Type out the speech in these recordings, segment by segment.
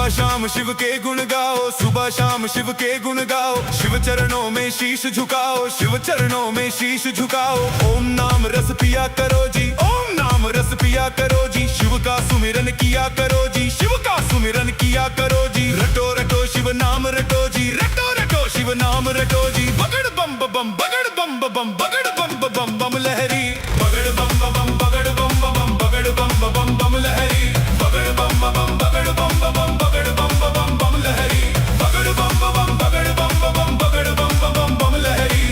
सुबह शाम शिव के गुण गाओ, सुबह शाम शिव के गुण गाओ। शिव चरणों में शीश झुकाओ, शिव चरणों में शीश झुकाओ। ओम नाम रस पिया करो जी, ओम नाम रस पिया करो जी। शिव का सुमिरन किया करो जी, शिव का सुमिरन किया करो जी। रटो रटो शिव नाम रटो जी, रटो रटो शिव नाम रटो जी। बगड़ बम बम बगड़ बम बम बगड़ बम बम बम लहरी। बगड़ बम बम बगड़ बम बम बगड़ बम बम बम लहरी। बगड़ बम बम बगड़ बम बम बगड़ बम बम बम लहरी। बगड़ बम बम बगड़ बम बम बगड़ बम बम बम लहरी।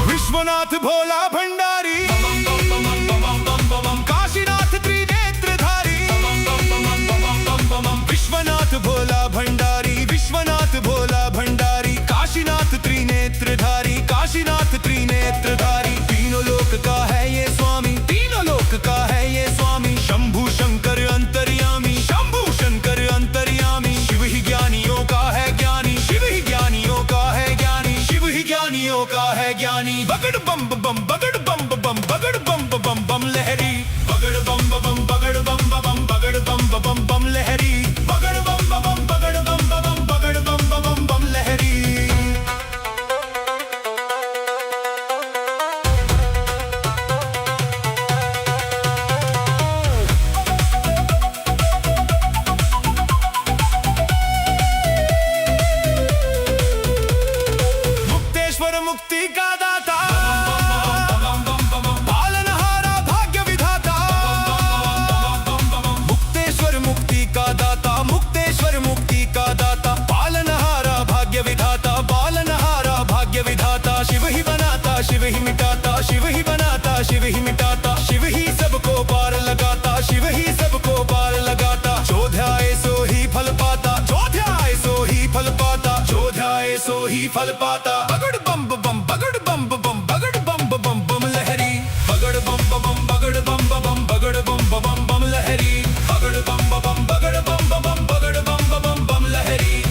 विश्वनाथ भोला भंडारी, काशीनाथ त्रिनेत्रधारी। विश्वनाथ भोला भंडारी, विश्वनाथ भोला भंडारी। काशीनाथ त्रिनेत्रधारी, काशीनाथ त्रिनेत्रधारी। तीनों लोक का है ये स्वामी, तीनों लोक का है ये स्वामी। शंभु शंकर अंतर्यामी, शंभु शंकर अंतर्यामी। शिव ही ज्ञानियों का है ज्ञानी, शिव ही ज्ञानियों का है ज्ञानी। शिव ही ज्ञानियों का है ज्ञानी। बगड़ बम बम बगड़ बम बम बगड़ बम बम बम लहरी। बगड़ बम बम बगड़ बम बम बगड़ बम बम बम लहरी। बगड़ बम बम बगड़ बम बम बगड़ बम बम बम लहरी। मुक्तेश्वर मुक्ति का दाता, पालनहारा भाग्य विधाता। मुक्तेश्वर मुक्ति का दाता, मुक्तेश्वर मुक्ति का दाता। पालनहारा भाग्य विधाता, पालनहारा भाग्य विधाता। शिव ही बनाता, शिव ही मिटाता, शिव ही बनाता, शिव ही मिटाता। शिव ही सबको पार लगाता, शिव ही सबको पार लगाता। जो ध्याए सो ही फल पाता, जो ध्याए सो ही फल पाता, जो ध्याए सो ही फल पाता। बगड़ बम बम बगड़ बम बम बगड़ बम बम बम लहरी। बगड़ बम बम बगड़ बम बम बगड़ बम बम बम लहरी। बगड़ बम बम बगड़ बम बम बगड़ बम बम बम लहरी।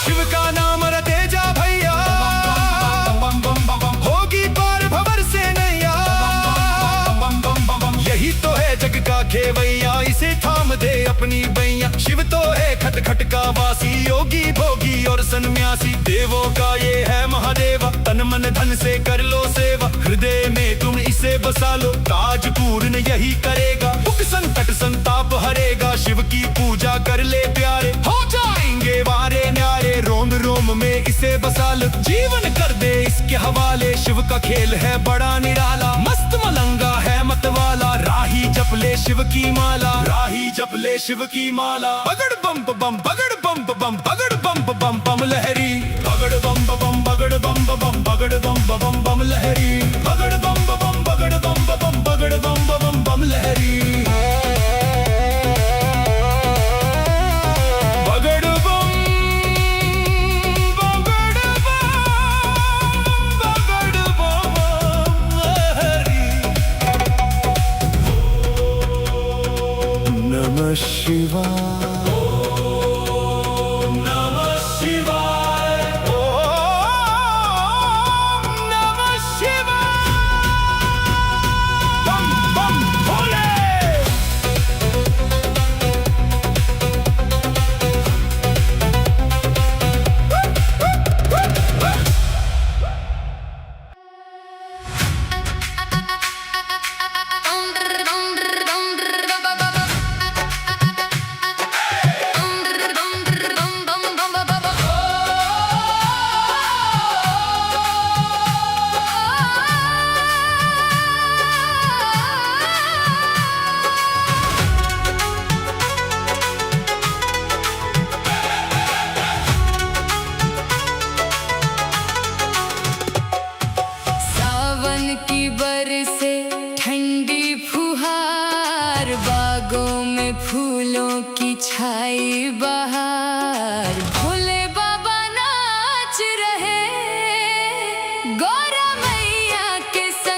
शिव का नाम रटे जा भैया, होगी पार भंवर से नैया। यही तो है जग का खेवैया, इसे थाम दे अपनी बैया। शिव तो है खट खट का वासी, योगी भोगी और सन्यासी। देवों का ये है महादेवा, तन मन धन से कर लो सेवा। हृदय में तुम इसे बसा लो, काज पूर्ण यही करेगा। दुख संकट संताप हरेगा, शिव की पूजा कर ले प्यारे। हो जाएंगे वारे न्यारे, रोम रोम में इसे बसा लो। जीवन कर दे इसके हवाले, शिव का खेल है बड़ा निराला। मस्त मलंगा है मतवाला, राही जप ले शिव की माला। राही जप ले शिव की माला। बगड़ बम बम बगड़ बम बम बगड़ बम बम बम लहरी। बगड़ बम बम बगड़ बम बम बगड़ बम बम बम लहरी। बगड़ बम बम बगड़ बम बम बगड़ बम बम बम लहरी। नमः शिवाय, ओम नमः शिवाय, ओम नमः शिवाय। बम बम भोले। छाई बहार, भोले बाबा नाच रहे, गौरा मैया के साथ।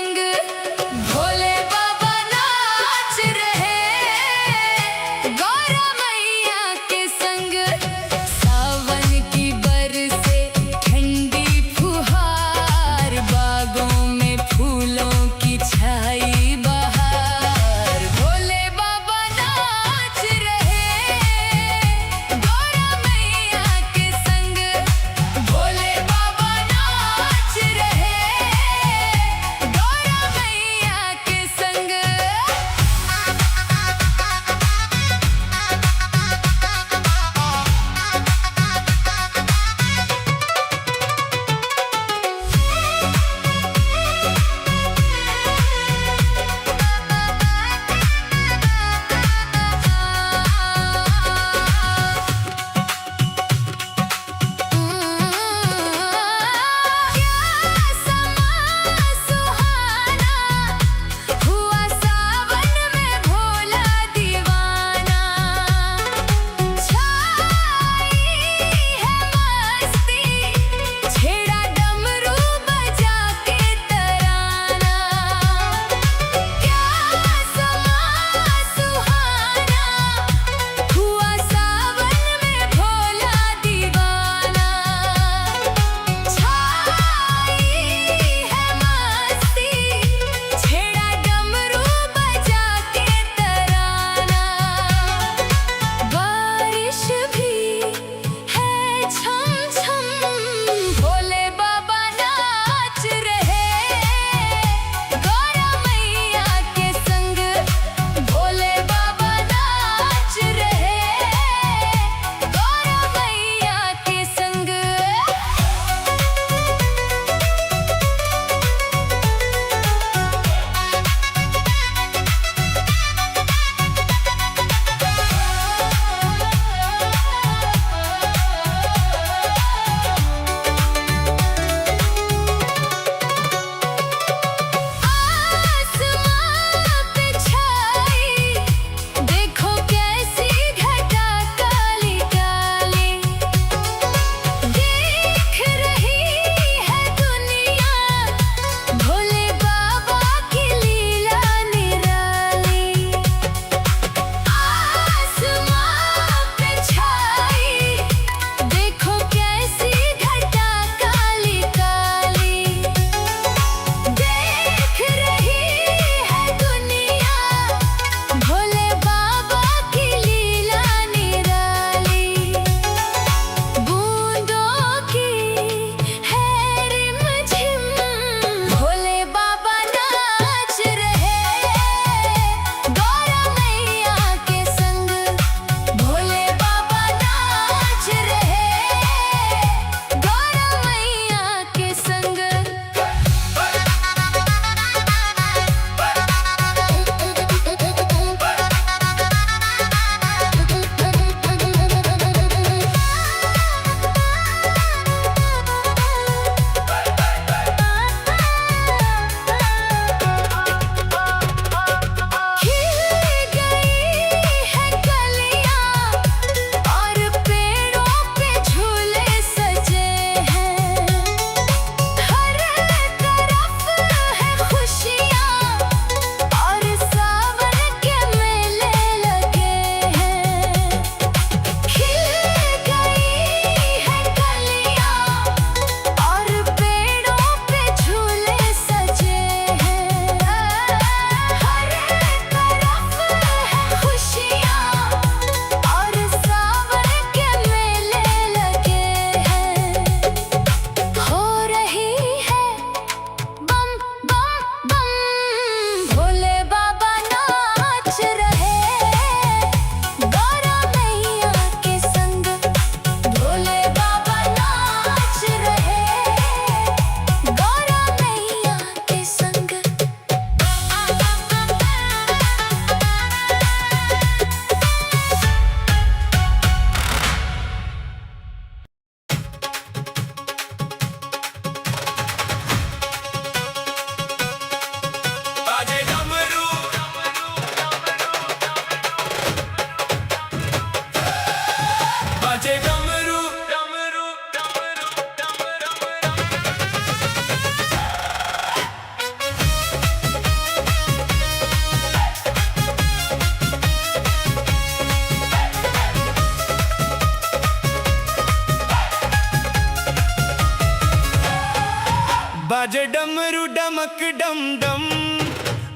बाजे डमरू डमक डम डम,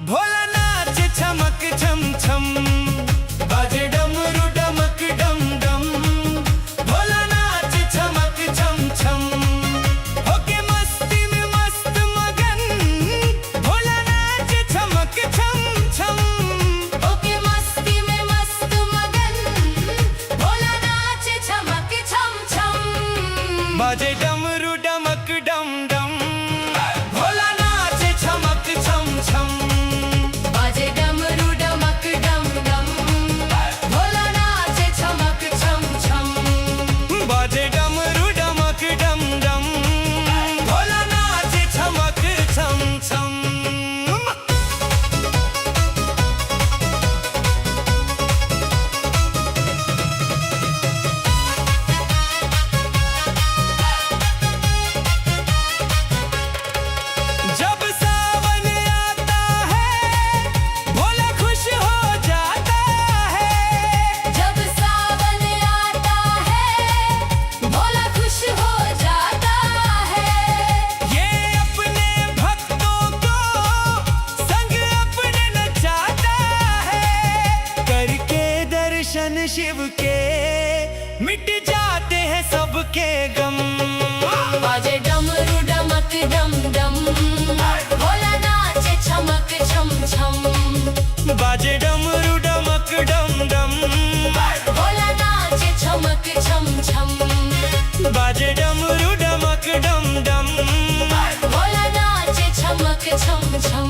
भोला नाच छमक छम छम। बाजे डमरू डमक डम डम, भोला नाच छमक छम छम। होके मस्ती में मस्त मगन, भोला नाच छमक छम छम। ओके मस्ती में मस्त मगन, भोला नाच छमक छम छम। बाजे डमरू डमक डम डम, भोला नाच छमक छम छम। बाजे डमरू डमक डम डम, भोला नाच छमक छम छम। बाजे डमरू डमक डम डम, भोला नाच छमक छम छम। जब सावन आता है, भोला खुश हो जाता है। जब सावन आता है, भोला खुश हो जाता है। ये अपने भक्तों को संग अपने नचाता है। करके दर्शन शिव के मिट जाते हैं सबके गम। बाजे डमरू डमक डम डम, भोला नाच छमक छम छम। बाजे डमरू डमक डम डम, भोला नाच छमक छम छम। बाजे डमरू डमक डम डम। भोला नाच छमक छम छम।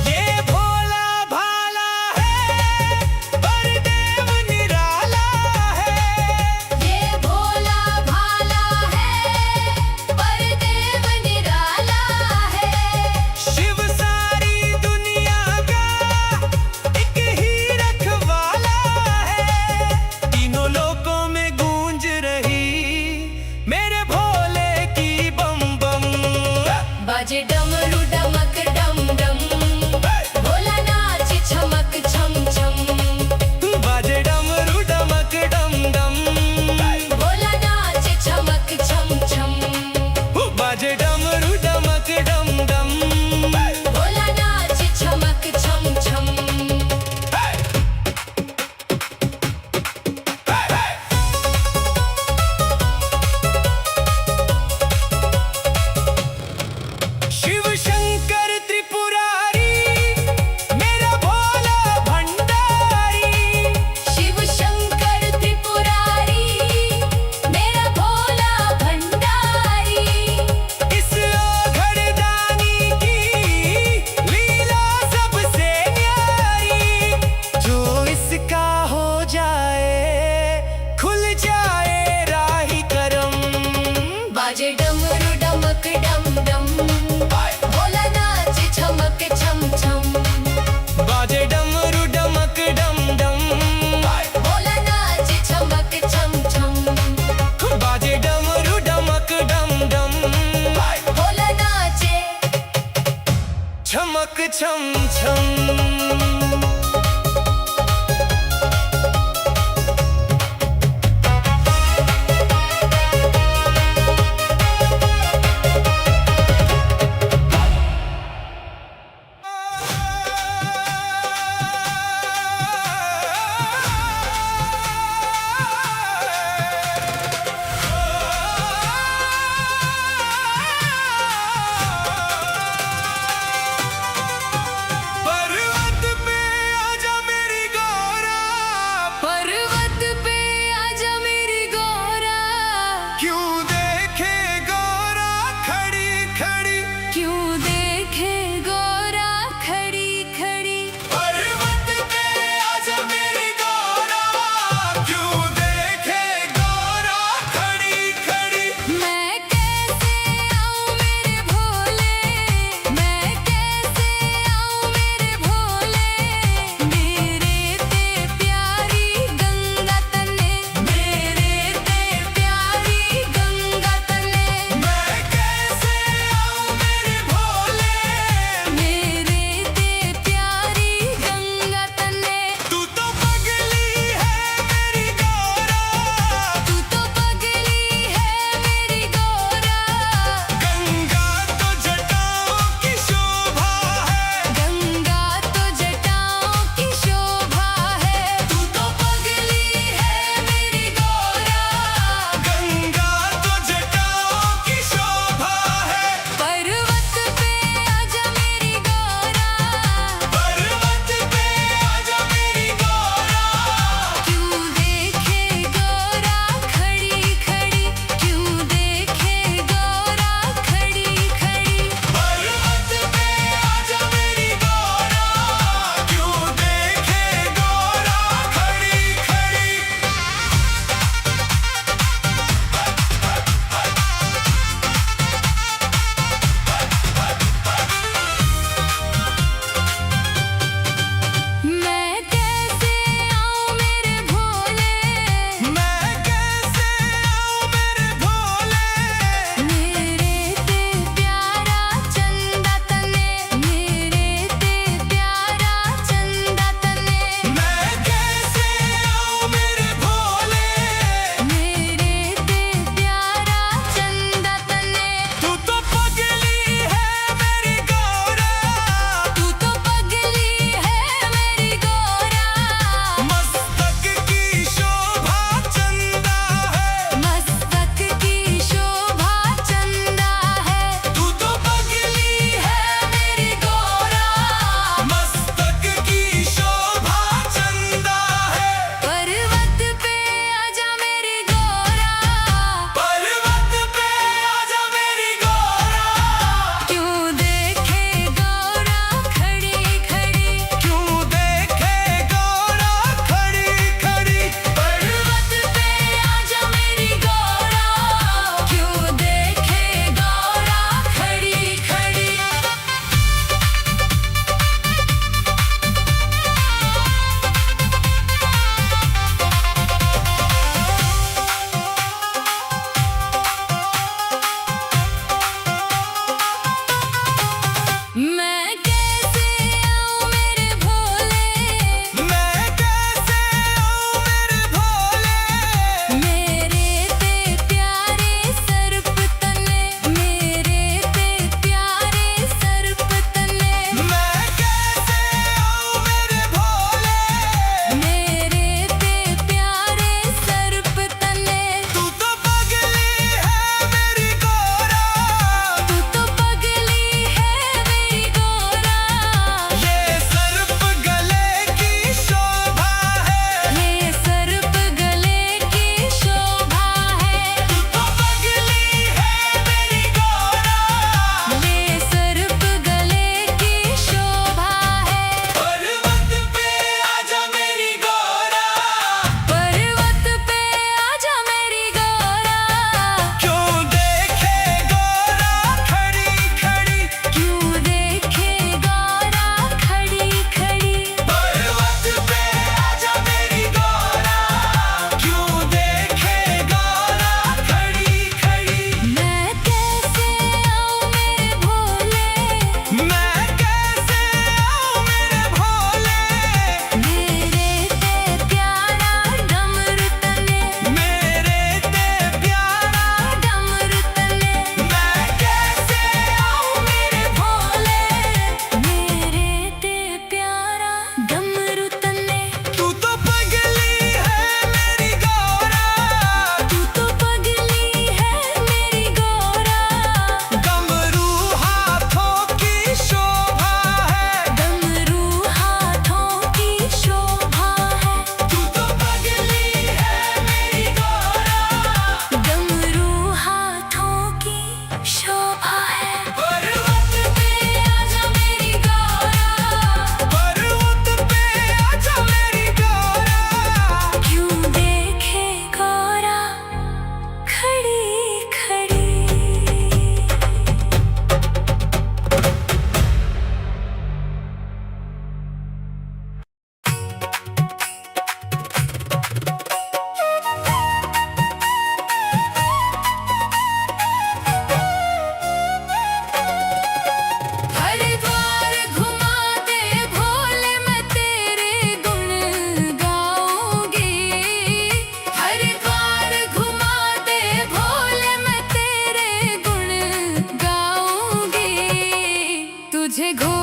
ये भोला भाला है, बलदेव निराला है। ये भोला भाला है, बलदेव निराला है। शिव सारी दुनिया का एक ही रखवाला है। तीनों लोकों में गूंज रही मेरे भोले की बम बम। बाजे डमरू डमक डम डम, भोला नाच छमक छम छम। बाजे डमरू डमक डम डम, भोला नाच छमक छम छम। बाजे डमरू डमक डम डम। भोला नाच छमक छम छम। शिव शंकर त्रिपुरारी, मेरा भोला भंडारी। शिव शंकर त्रिपुरारी, मेरा भोला भंडारी। इस ओघड़दानी की लीला सबसे न्यारी। जो इसका हो जाए, खुल जाए राही करम। बाजे डमरू डमक डम डम, भोला नाच छमक छम छम। बाजे डमरू डमक डम डम, भोला नाच छमक छम छम। बाजे डमरू डमक डम डम, भोला नाचे छमक छम छम। पर्वत पे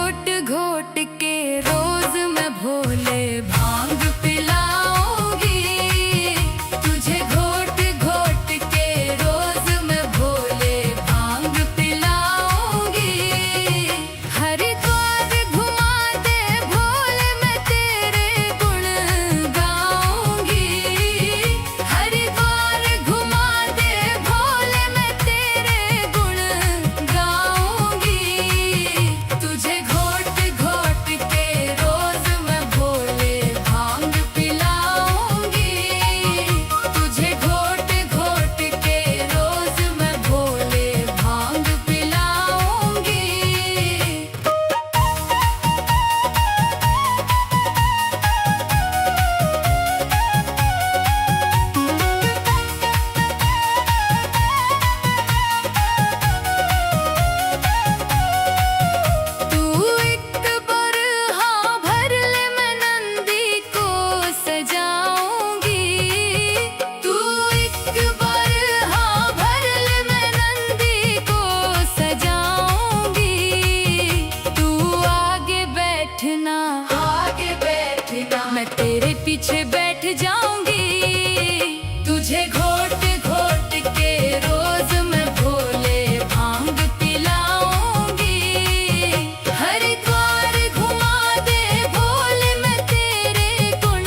घोट घोट के रोज मैं भोले भांग पिलाऊंगी। तुझे घोट घोट के रोज मैं भोले भांग पिलाऊंगी। हरिद्वार घुमा दे भोले मैं तेरे गुण गाऊंगी। हरिद्वार घुमा दे भोले मैं तेरे गुण गाऊंगी। तुझे घोट घोट के रोज मैं भोले भांग पिलाऊंगी। तुझे घोट घोट के रोज मैं भोले भांग पिलाऊंगी। तू एक बार हाँ भर ले मैं नंदी को सजाऊंगी। तू एक बार हाँ भर ले मैं नंदी को सजाऊंगी। तू आगे बैठना मैं तेरे पीछे बैठ जाऊंगी। तुझे घोट घोट के रोज मैं भोले भांग पिलाऊंगी। हरिद्वार घुमा दे भोले मैं तेरे गुण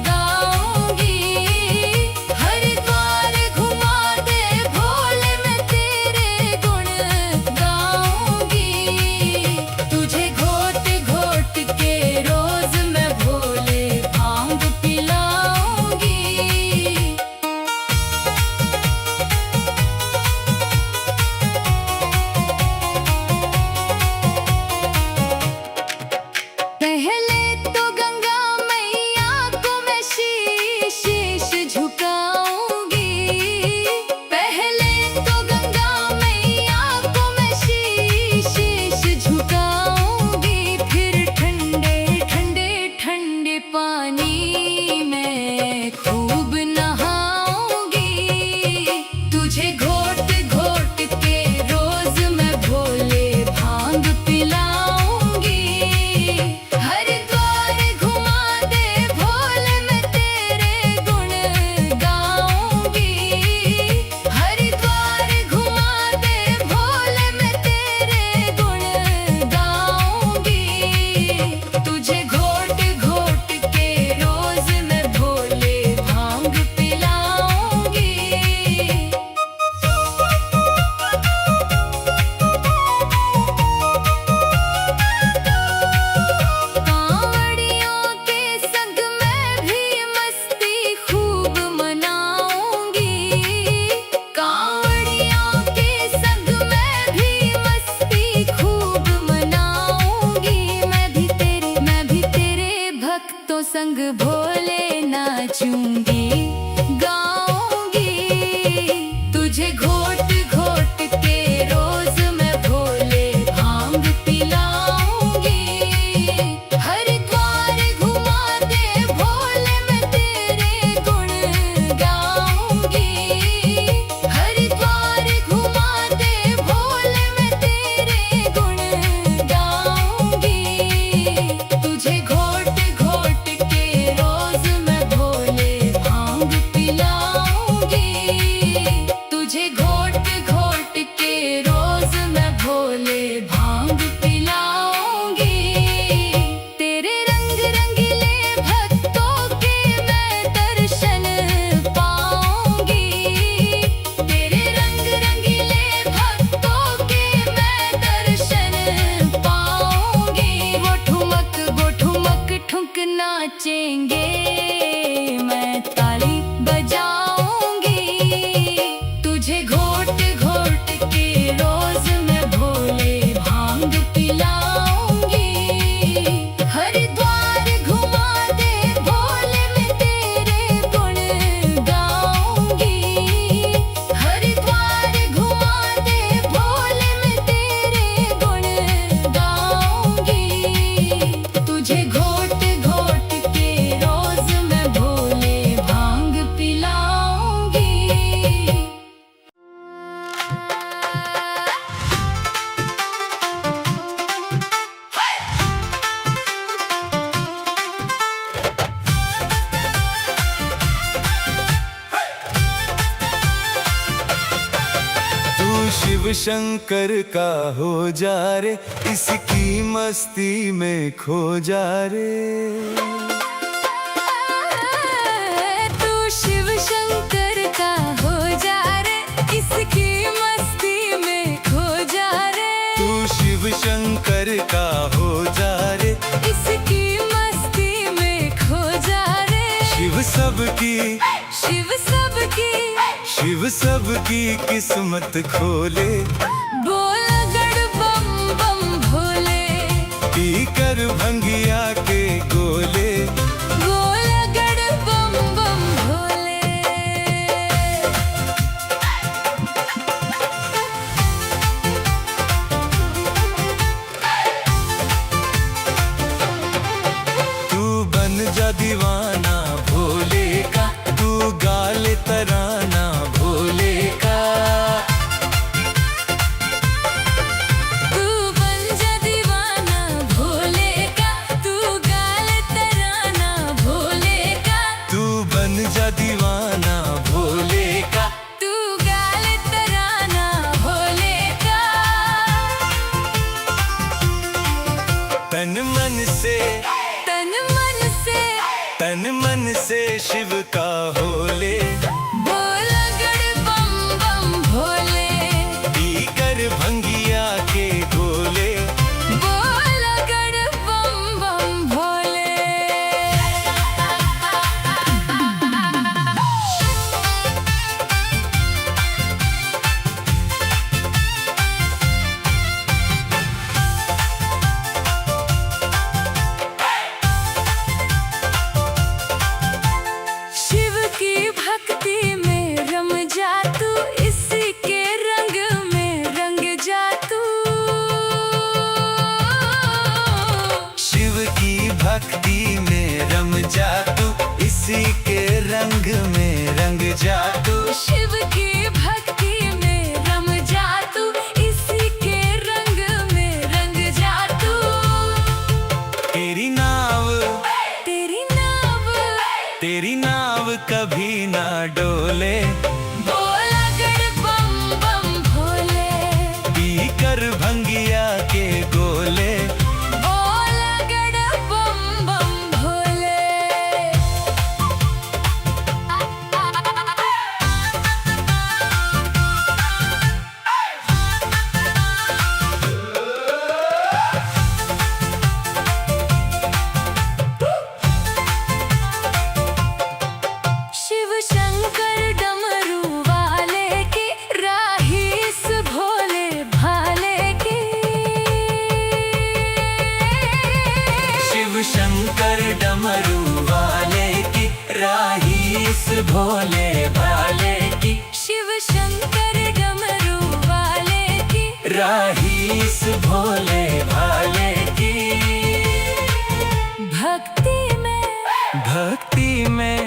गाऊंगी। हरिद्वार घुमा दे भोले मैं तेरे गुण गाऊंगी। तुझे घोट घोट के रोज मैं भोले भांग पिलाऊंगी। पहले तो गंगा मैया को मैं शीश झुकाऊंगी। पहले तो गंगा मैया को मैं शीश झुकाऊंगी। फिर ठंडे ठंडे ठंडे पानी में खूब नहाऊंगी। तुझे घोट घोट के रोज मैं भोले भांग पिलाऊंगी। हरिद्वार घुमा दे भोले मैं तेरे गुण गाऊंगी। हरिद्वार घुमा दे भोले मैं तेरे गुण गाऊंगी। तुझे घोट घोट के रोज मैं भोले भांग पिलाऊंगी। कांवड़ियों के संग मैं भी मस्ती खूब मनाऊंगी। कांवड़ियों के संग मैं भी मस्ती खूब मनाऊंगी। मैं भी तेरे भक्तों संग भोले नाचूंगी गाऊंगी। तुझे घोट घोट के रोज मैं भोले भांग पिलाऊंगी। हरिद्वार घुमा दे भोले मैं तेरे गुण गाऊंगी। हरिद्वार घुमा दे भोले मैं तेरे गुण गाऊंगी। तुझे घोट घोट के रोज मैं भोले भांग शिव शंकर का हो जा रे, इसकी मस्ती में खो जा रे। तू शिव शंकर का हो जा रे, इसकी मस्ती में खो जा रे। तू शिव शंकर का हो जा रे, इसकी मस्ती में खो जा रे। शिव सबकी, शिव सबकी, शिव सबकी किस्मत खोले। बोल गड़ बम बम भोले, पी कर भंगिया के गोले। बोल गड़ बम बम भोले। तू बन जा दीवाना भोले का, तू गाले तराना भोले का। तू बन जा दीवाना भोले का, तू गाल तराना भोले का। तू बन जा दीवाना भोले का। तू गाल तराना भोले का। तन मन से, तन मन से, तन मन से शिव का होले। बोल गड़ बम बम भोले, पी कर भंगिया के गोले। बोल गड़ बम बम भोले। शिव की भक्ति में रम जा तू, इसी के रंग में रंग जा तू। शिव की भक्ति में रम जा तू, इसी के रंग में रंग जा तू। शिव की भक्ति में रम जा तू, इसी के रंग में रंग जा तू। तेरी नाव, तेरी नाव, तेरी नाव कभी ना डोले। बोल गड़ बम बम भोले, पी कर भंगिया के गोले। बोल गड़ बम बम भोले। शिव शंकर डमरू वाले की, राहीस भोले भाले की। शिव शंकर डमरू वाले की, राहीस भोले भाले की। शिव शंकर डमरू वाले की, राहीस भोले भाले की। भक्ति में, भक्ति में